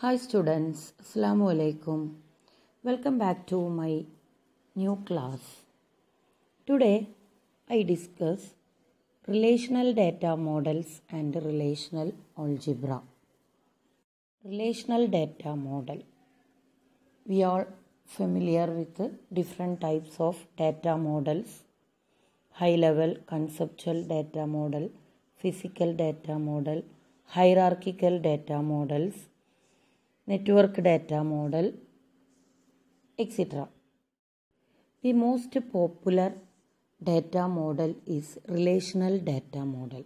Hi students, Assalamu alaikum. Welcome back to my new class. Today I discuss relational data models and relational algebra. Relational data model. We are familiar with different types of data models. High level conceptual data model, physical data model, hierarchical data models, network data model, etc. The most popular data model is relational data model.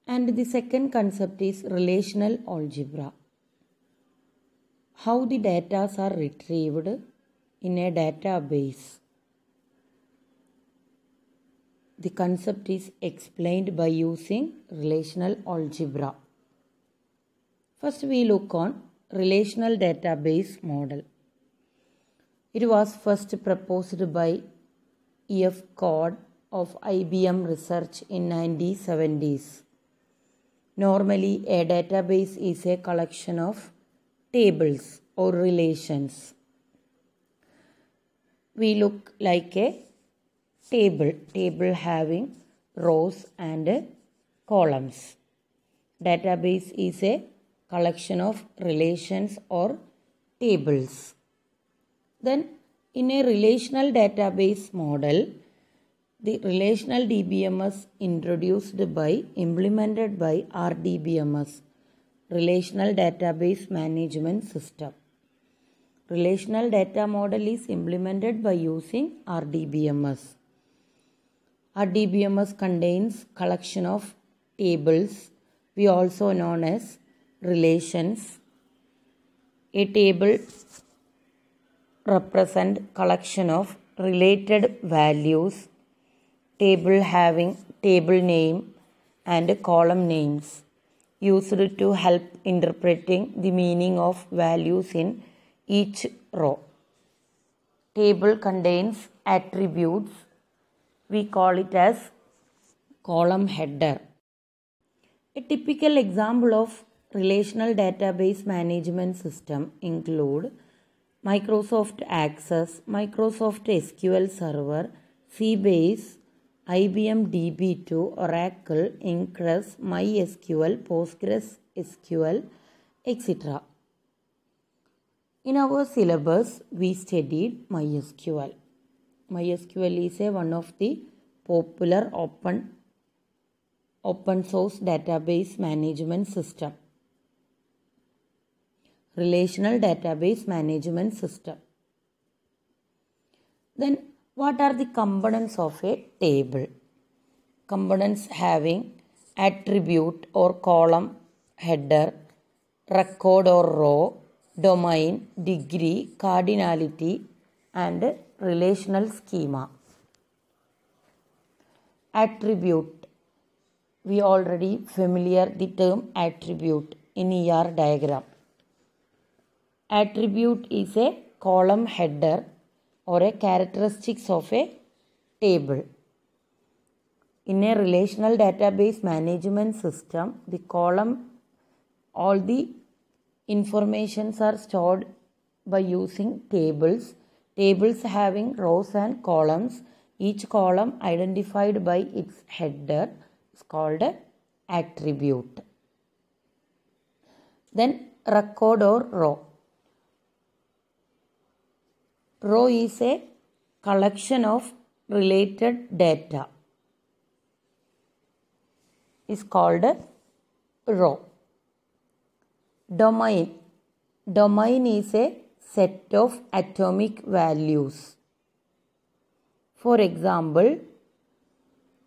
And the second concept is relational algebra. How the data are retrieved in a database. The concept is explained by using relational algebra. First we look on relational database model. It was first proposed by E.F. Codd of IBM Research in 1970s. Normally a database is a collection of tables or relations. We look like a table having rows and columns. Database is a collection of relations or tables. Then in a relational database model, the relational DBMS implemented by RDBMS, Relational Database Management System. Relational data model is implemented by using RDBMS. RDBMS contains collection of tables, we also known as relations. A table represent collection of related values, table having table name and column names used to help interpreting the meaning of values in each row. Table contains attributes, we call it as column header. A typical example of relational database management system include Microsoft Access, Microsoft SQL Server, Sybase, IBM DB2, Oracle, Ingress, MySQL, PostgreSQL, etc. In our syllabus, we studied MySQL. MySQL is one of the popular open source database management system. Relational database management system. Then what are the components of a table? Components having attribute or column header, record or row, domain, degree, cardinality and relational schema. Attribute. We already familiar the term attribute in ER diagram. Attribute is a column header or a characteristics of a table. In a relational database management system, the column, all the informations are stored by using tables. Tables having rows and columns. Each column identified by its header is called an attribute. Then record or row. Row is a collection of related data. Is called a row. Domain. Domain is a set of atomic values. For example,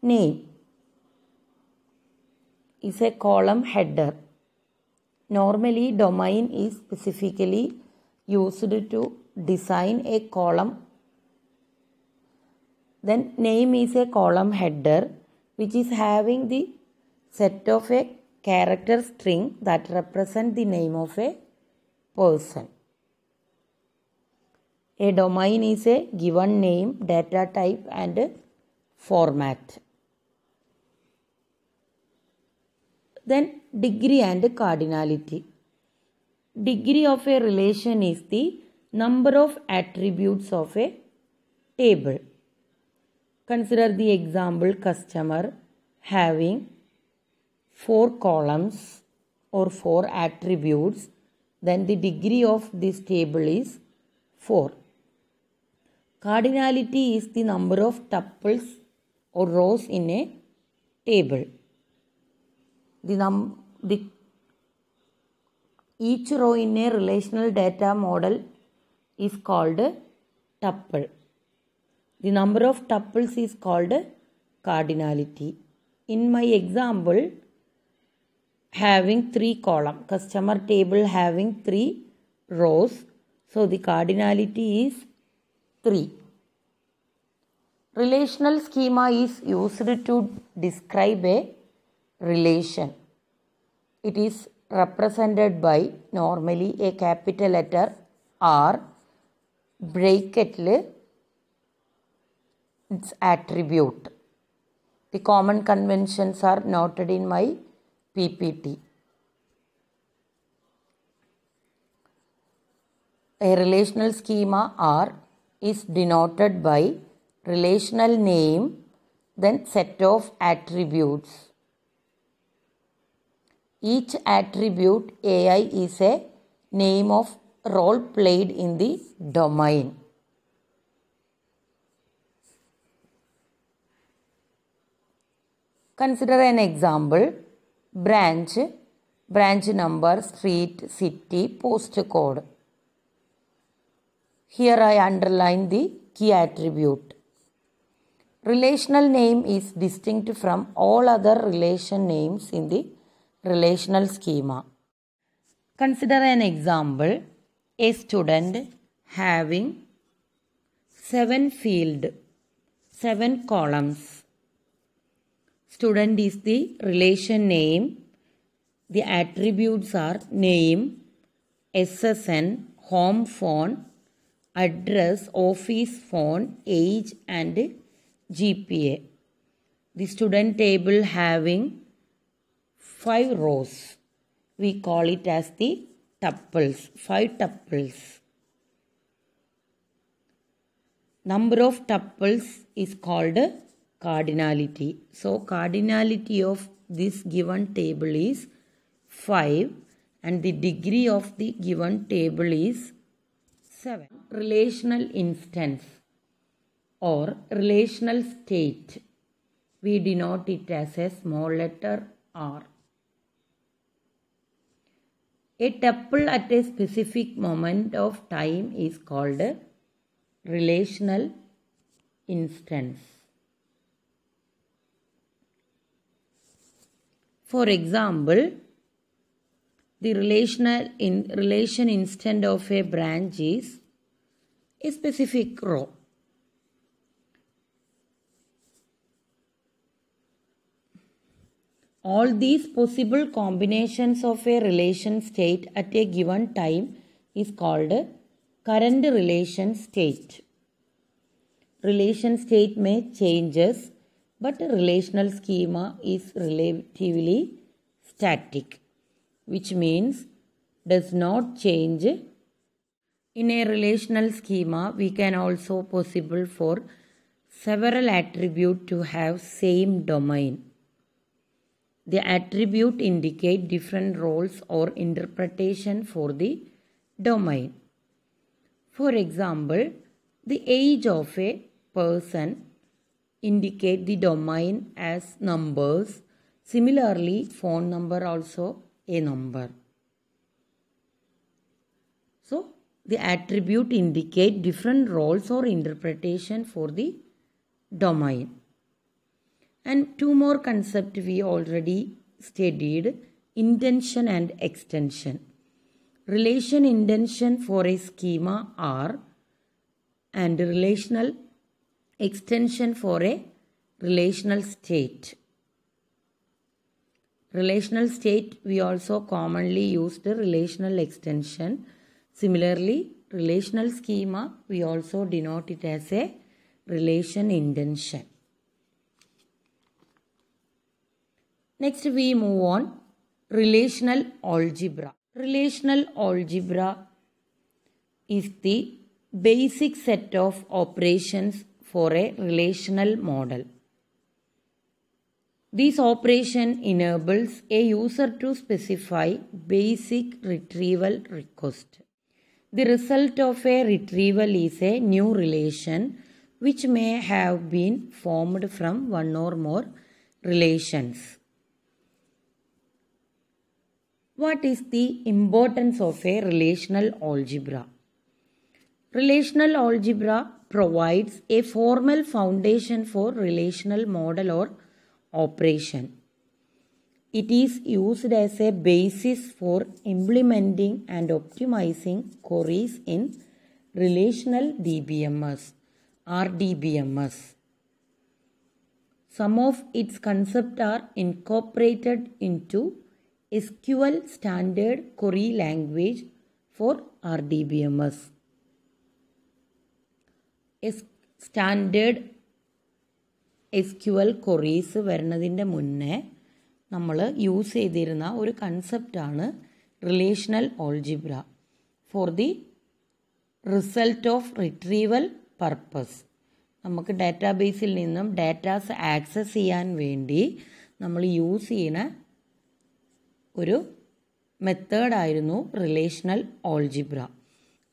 name is a column header. Normally, domain is specifically used to design a column. Then name is a column header which is having the set of a character string that represent the name of a person. A domain is a given name, data type and format. Then degree and cardinality. Degree of a relation is the number of attributes of a table. Consider the example customer having 4 columns or 4 attributes, then the degree of this table is 4. Cardinality is the number of tuples or rows in a table. Each row in a relational data model is called tuple. The number of tuples is called cardinality. In my example, having 3 columns, customer table having 3 rows, so the cardinality is 3. Relational schema is used to describe a relation. It is represented by normally a capital letter R, bracket its attribute. The common conventions are noted in my PPT. A relational schema R is denoted by relational name, then set of attributes. Each attribute AI is a name of role played in the domain. Consider an example: branch number, street, city, postcode. Here I underline the key attribute. Relational name is distinct from all other relation names in the relational schema. Consider an example: a student having 7 fields, 7 columns. Student is the relation name. The attributes are name, SSN, home phone, address, office phone, age and GPA. The student table having 5 rows. We call it as the tuples, 5 tuples. Number of tuples is called cardinality. So, cardinality of this given table is 5 and the degree of the given table is 7. Relational instance or relational state. We denote it as a small letter R. A tuple at a specific moment of time is called a relational instance. For example, the relation instant of a branch is a specific row. All these possible combinations of a relation state at a given time is called current relation state. Relation state may changes, but a relational schema is relatively static, which means does not change. In a relational schema, we can also possible for several attributes to have same domain. The attribute indicate different roles or interpretation for the domain. For example, the age of a person indicate the domain as numbers. Similarly, phone number also a number. So, the attribute indicate different roles or interpretation for the domain. And 2 more concepts we already studied: intension and extension. Relation intension for a schema R and relational extension for a relational state. Relational state, we also commonly use the relational extension. Similarly, relational schema, we also denote it as a relation intention. Next we move on relational algebra. Relational algebra is the basic set of operations for a relational model. This operation enables a user to specify basic retrieval request. The result of a retrieval is a new relation which may have been formed from one or more relations. What is the importance of a relational algebra? Relational algebra provides a formal foundation for relational model or operation. It is used as a basis for implementing and optimizing queries in relational DBMS, RDBMS. Some of its concepts are incorporated into SQL Standard Query Language for RDBMS. Standard SQL queries വരുന്നതിൻ്റെ മുന്നേ നമ്മൾ use ചെയ്തിരുന്ന ഒരു കൺസെപ്റ്റാണ് relational algebra for the result of retrieval purpose. നമുക്ക് ഡാറ്റാബേസിൽ നിന്നും datas access ചെയ്യാൻ വേണ്ടി നമ്മൾ യൂസ് ചെയ്യുന്ന ഒരു മെത്തേഡായിരുന്നു relational algebra.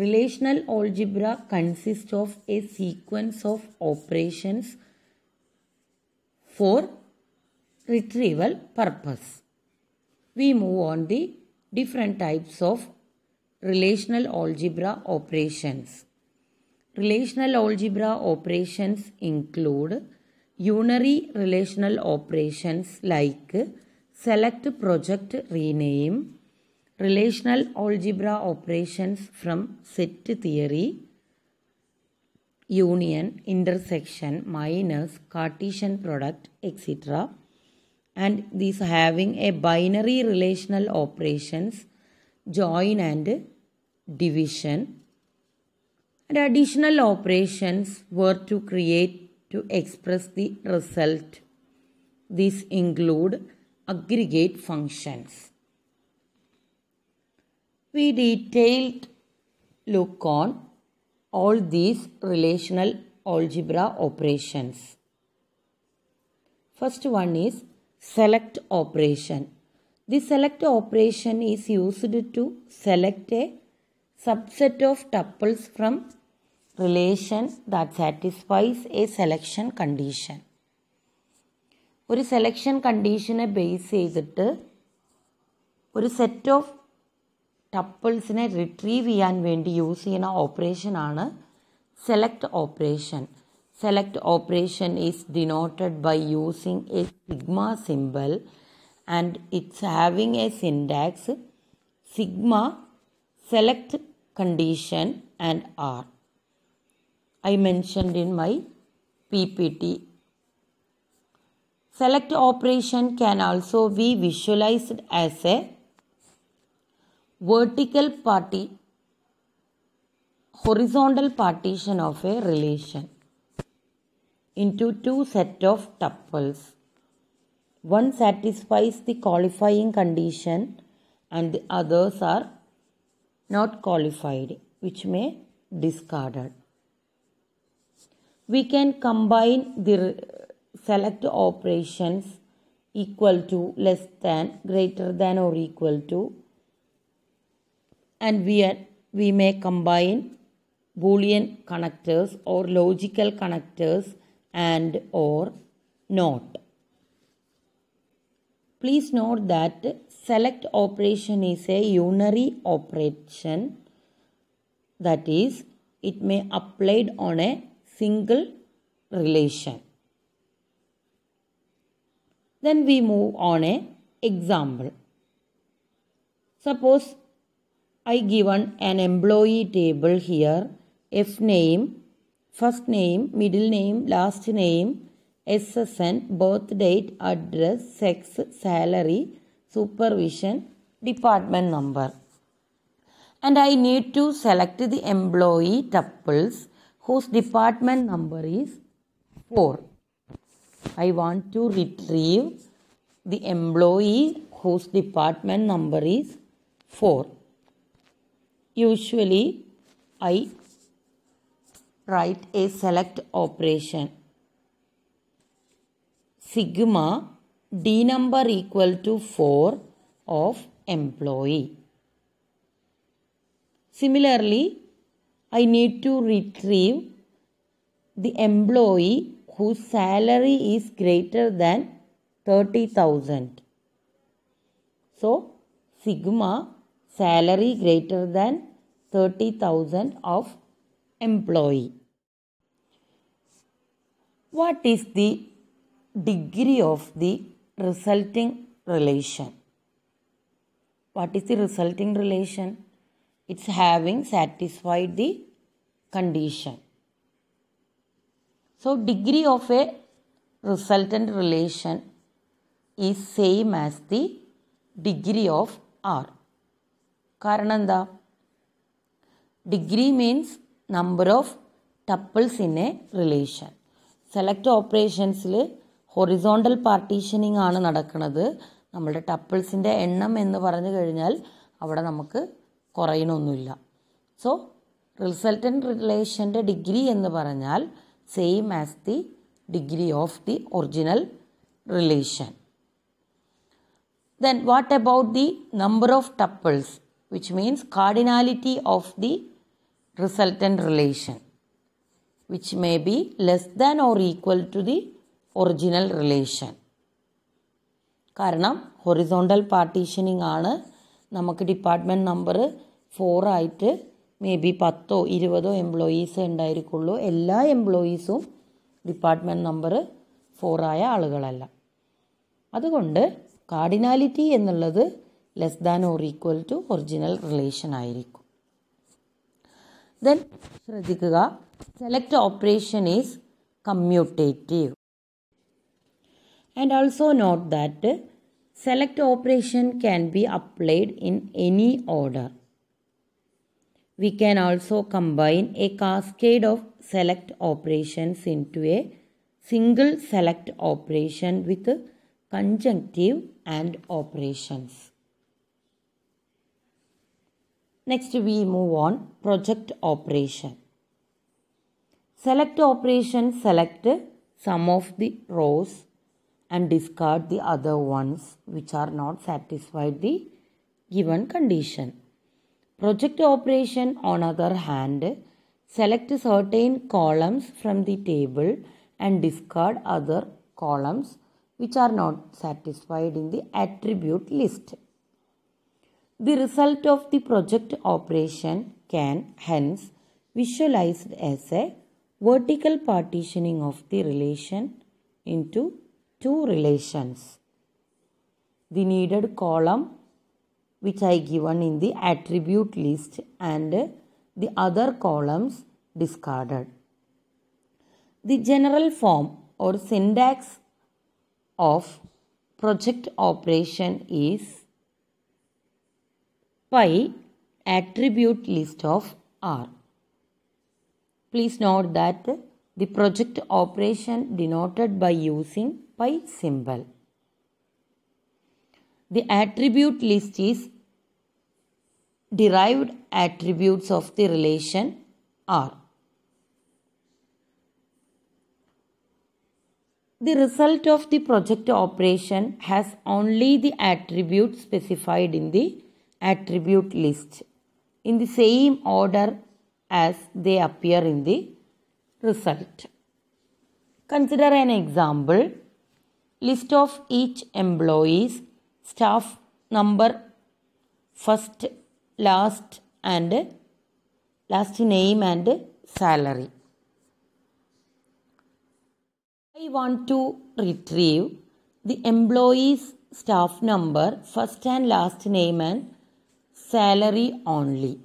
Relational algebra consists of a sequence of operations for retrieval purpose. We move on the different types of relational algebra operations. Relational algebra operations include unary relational operations like select, project, rename, relational algebra operations from set theory, union, intersection, minus, Cartesian product, etc. And these having a binary relational operations, join and division. And additional operations were to create to express the result. These include aggregate functions. We detailed look on all these relational algebra operations. First one is select operation. The select operation is used to select a subset of tuples from relation that satisfies a selection condition. ഒരു selection കണ്ടീഷനെ base ചെയ്തിട്ട് ഒരു set of ടപ്പിൾസിനെ retrieve ചെയ്യാൻ വേണ്ടി use ചെയ്യുന്ന ഓപ്പറേഷനാണ് select operation. Select operation is denoted by using a sigma symbol and it's having a syntax sigma select condition and R. I mentioned in my PPT. Select operation can also be visualized as a horizontal partition of a relation into two sets of tuples. One satisfies the qualifying condition and the others are not qualified, which may discarded. We can combine the select operations equal to, less than, greater than or equal to, and we may combine Boolean connectors or logical connectors and or not. Please note that select operation is a unary operation, that is, it may applied on a single relation. Then we move on a example. Suppose I given an employee table here, F name, first name, middle name, last name, SSN, birth date, address, sex, salary, supervision, department number. And I need to select the employee tuples whose department number is 4. I want to retrieve the employee whose department number is 4. Usually, I write a select operation. Sigma D number equal to 4 of employee. Similarly, I need to retrieve the employee whose salary is greater than 30,000. So, sigma salary greater than 30,000 of employee. What is the degree of the resulting relation? What is the resulting relation? It's having satisfied the condition. So, degree of a resultant relation is same as the degree of R. കാരണം എന്താ? Degree means number of tuples in a relation. Select operations horizontal partitioning ആണ് നടക്കുന്നത്. നമ്മുടെ ടപ്പിൾസിൻ്റെ എണ്ണം എന്ന് പറഞ്ഞു കഴിഞ്ഞാൽ അവിടെ നമുക്ക് കുറയണമൊന്നുമില്ല. സോ റിസൾട്ടൻറ്റ് റിലേഷൻ്റെ ഡിഗ്രി എന്ന് പറഞ്ഞാൽ same as the degree of the original relation. Then what about the number of tuples, which means cardinality of the resultant relation, which may be less than or equal to the original relation. കാരണം horizontal partitioning ആണ്. നമുക്ക് department number 4 ആയിട്ട് may be 10 or 20 employees ഉണ്ടായിരിക്കുള്ളൂ. എല്ലാ എംപ്ലോയീസും department number 4 ആയ ആളുകളല്ല. അതുകൊണ്ട് cardinality എന്നുള്ളത് less than or equal to original relation ആയിരിക്കും. ദെൻ ശ്രദ്ധിക്കുക, select operation is commutative. And also note that select operation can be applied in any order. We can also combine a cascade of select operations into a single select operation with conjunctive and operations. Next we move on project operation. Select operation select some of the rows and discard the other ones which are not satisfied the given condition. Project operation, on other hand, select certain columns from the table and discard other columns which are not satisfied in the attribute list. The result of the project operation can hence visualized as a vertical partitioning of the relation into two relations. The needed column which I given in the attribute list and the other columns discarded. The general form or syntax of project operation is pi attribute list of R. Please note that the project operation denoted by using pi symbol. The attribute list is derived attributes of the relation R. The result of the project operation has only the attribute specified in the attribute list in the same order as they appear in the result. Consider an example. List of each employee's staff number, first, last name and salary. I want to retrieve the employee's staff number, first and last name and salary only.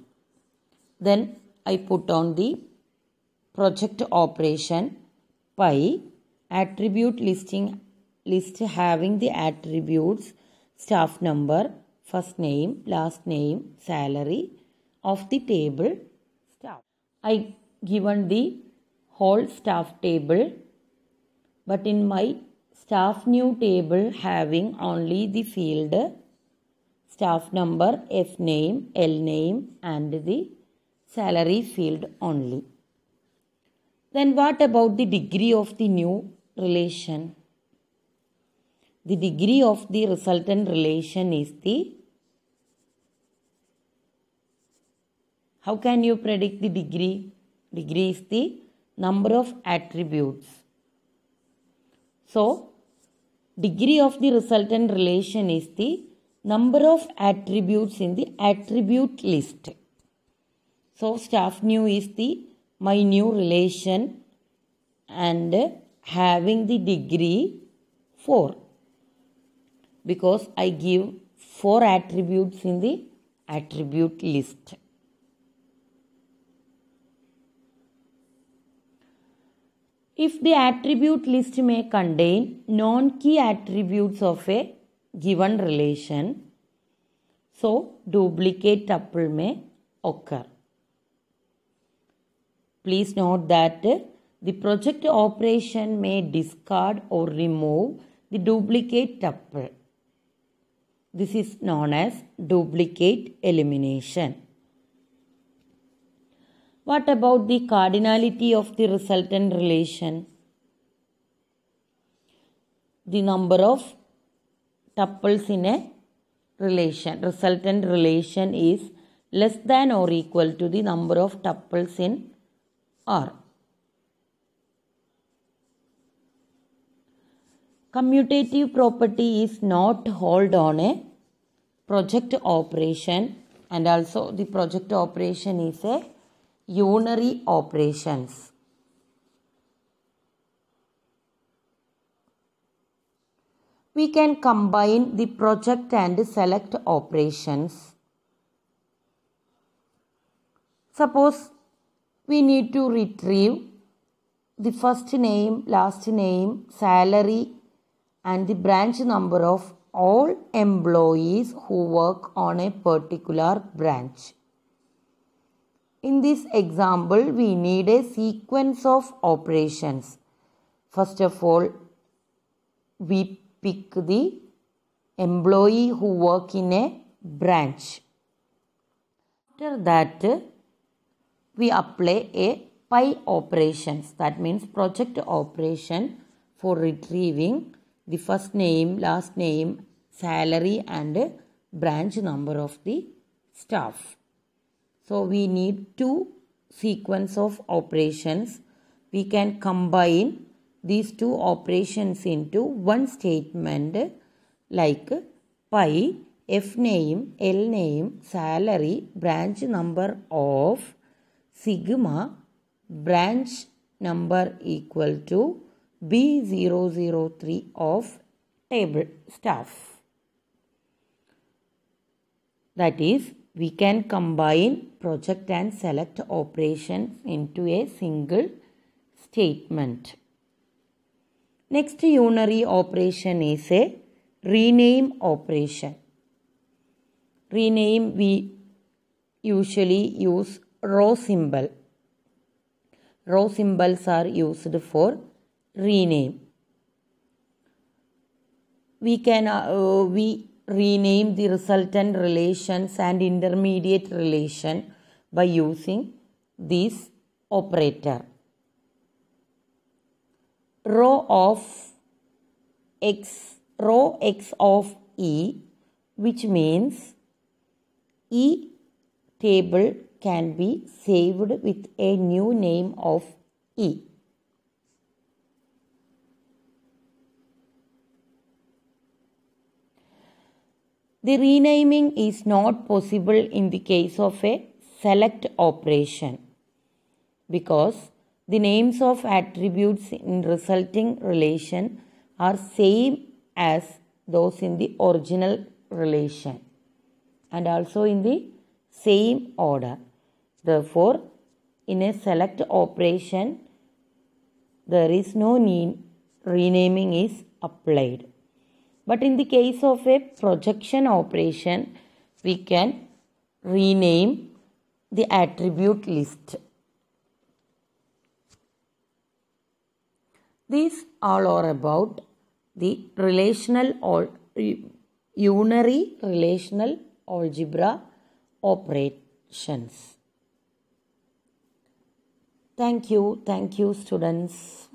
Then I put on the project operation pi attribute list having the attributes staff number, first name, last name, salary of the table staff. I given the whole staff table, but in my staff new table having only the field staff number, F name, L name and the salary field only. Then what about the degree of the new relation? The degree of the resultant relation is the, how can you predict the degree? Degree is the number of attributes. So, degree of the resultant relation is the number of attributes in the attribute list. So, staff new is the my new relation and having the degree 4 because I give 4 attributes in the attribute list. If the attribute list may contain non-key attributes of a given relation, so duplicate tuple may occur. Please note that the project operation may discard or remove the duplicate tuple. This is known as duplicate elimination. What about the cardinality of the resultant relation? The number of tuples in a relation, resultant relation is less than or equal to the number of tuples in R. Commutative property is not hold on a project operation, and also the project operation is a unary operations. We can combine the project and select operations. Suppose we need to retrieve the first name, last name, salary and the branch number of all employees who work on a particular branch. In this example, we need a sequence of operations. First of all, we pick the employee who work in a branch. After that, we apply a PI operations. That means project operation for retrieving the first name, last name, salary and branch number of the staff. So, we need 2 sequence of operations. We can combine these 2 operations into one statement like PI, F name, L name, salary, branch number of sigma, branch number equal to B003 of table staff. That is, we can combine project and select operations into a single statement. Next unary operation is a rename operation. Rename, we usually use row symbol. Row symbols are used for rename. We rename the resultant relations and intermediate relation by using this operator. Row x of E, which means E table can be saved with a new name of E. The renaming is not possible in the case of a select operation because the names of attributes in resulting relation are same as those in the original relation and also in the same order. Therefore, in a select operation, there is no need renaming is applied. But in the case of a projection operation, we can rename the attribute list. These all are about the relational unary relational algebra operations. Thank you students.